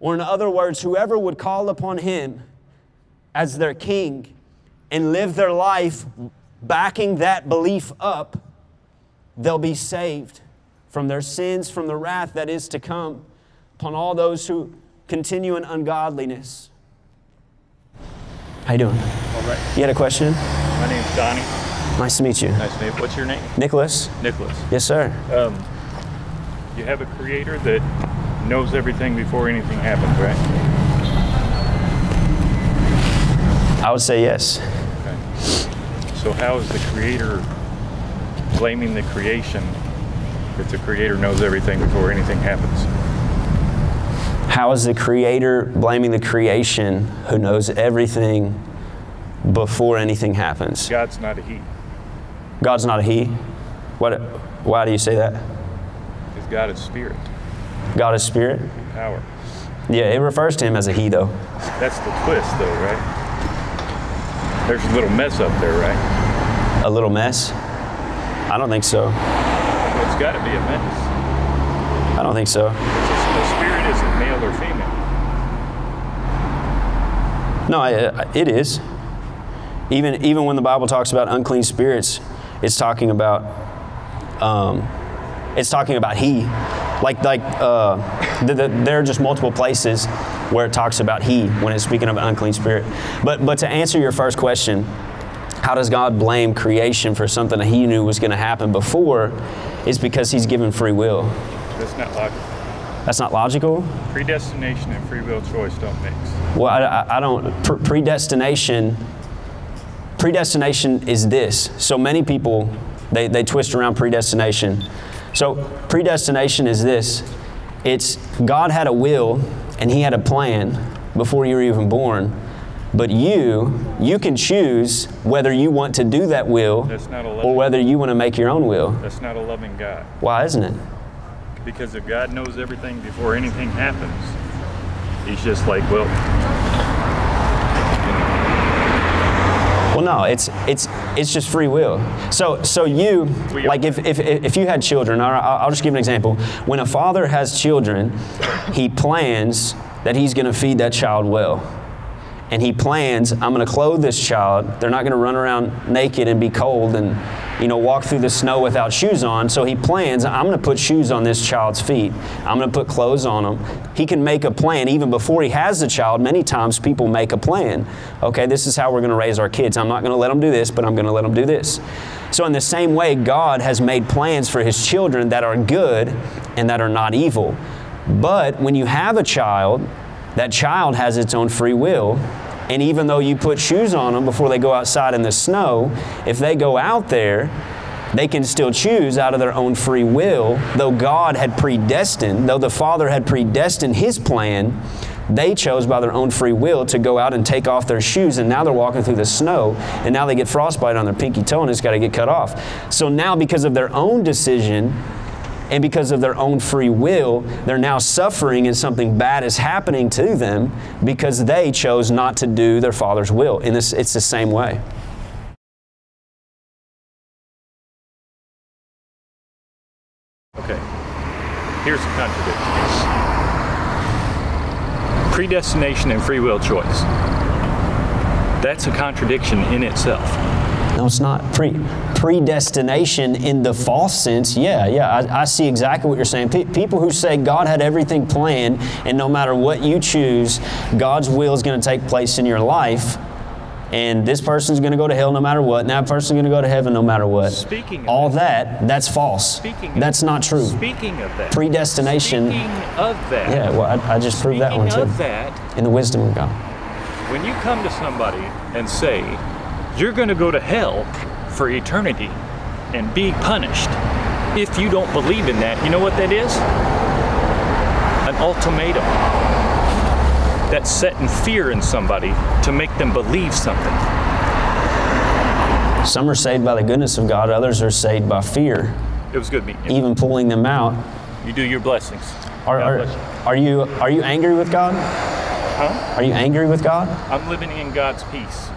Or in other words, whoever would call upon Him as their King and live their life backing that belief up, they'll be saved from their sins, from the wrath that is to come upon all those who continue in ungodliness. How you doing? All right. You had a question? My name's Donnie. Nice to meet you. Nice to meet you. What's your name? Nicholas. Nicholas. Yes, sir. You have a Creator that knows everything before anything happens, right? I would say yes. Okay. So how is the Creator blaming the creation if the Creator knows everything before anything happens? How is the Creator blaming the creation who knows everything before anything happens? God's not a He. God's not a He? Why do you say that? Because God is Spirit. God is Spirit? Power. Yeah, it refers to Him as a He, though. That's the twist, though, right? There's a little mess up there, right? A little mess? I don't think so. Well, it's got to be a mess. I don't think so. The Spirit isn't male or female. No, it is. Even when the Bible talks about unclean spirits, it's talking about He. There are just multiple places where it talks about He when it's speaking of an unclean spirit. But to answer your first question, how does God blame creation for something that He knew was going to happen before? Is because He's given free will. That's not logical. That's not logical? Predestination and free will choice don't mix. Well, I don't. Predestination is this. So many people, they twist around predestination. So predestination is this. It's God had a will and He had a plan before you were even born. But you can choose whether you want to do that will or whether you want to make your own will. That's not a loving God. Why isn't it? Because if God knows everything before anything happens, He's just like, well, no, it's just free will. So you, like if you had children, I'll just give an example. When a father has children, he plans that he's going to feed that child well. And he plans, I'm going to clothe this child. They're not going to run around naked and be cold and, walk through the snow without shoes on. So he plans, I'm going to put shoes on this child's feet. I'm going to put clothes on him. He can make a plan even before he has the child. Many times people make a plan. Okay, this is how we're going to raise our kids. I'm not going to let them do this, but I'm going to let them do this. So in the same way, God has made plans for His children that are good and that are not evil. But when you have a child, that child has its own free will. And even though you put shoes on them before they go outside in the snow, if they go out there, they can still choose out of their own free will. Though God had predestined, though the Father had predestined His plan, they chose by their own free will to go out and take off their shoes, and now they're walking through the snow, and now they get frostbite on their pinky toe and it's got to get cut off. So now because of their own decision, and because of their own free will, they're now suffering and something bad is happening to them because they chose not to do their Father's will. And it's the same way. Okay, here's the contradiction. Predestination and free will choice. That's a contradiction in itself. No, it's not. Predestination in the false sense, yeah, I see exactly what you're saying. People who say God had everything planned and no matter what you choose, God's will is going to take place in your life, and this person's going to go to hell no matter what, and that person's going to go to heaven no matter what. Speaking of all that's false. That's not true. Speaking of that. Predestination. Speaking of that. Yeah, well, I just proved that one too. Speaking of that. In the wisdom of God. When you come to somebody and say, you're going to go to hell for eternity and be punished. If you don't believe in that, you know what that is? An ultimatum. That's setting fear in somebody to make them believe something. Some are saved by the goodness of God, others are saved by fear. It was good meeting you. Even pulling them out. You do your blessings. Are you angry with God? Huh? Are you angry with God? I'm living in God's peace.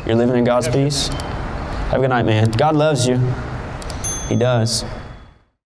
You're living in God's peace? Have a good night, man. God loves you. He does.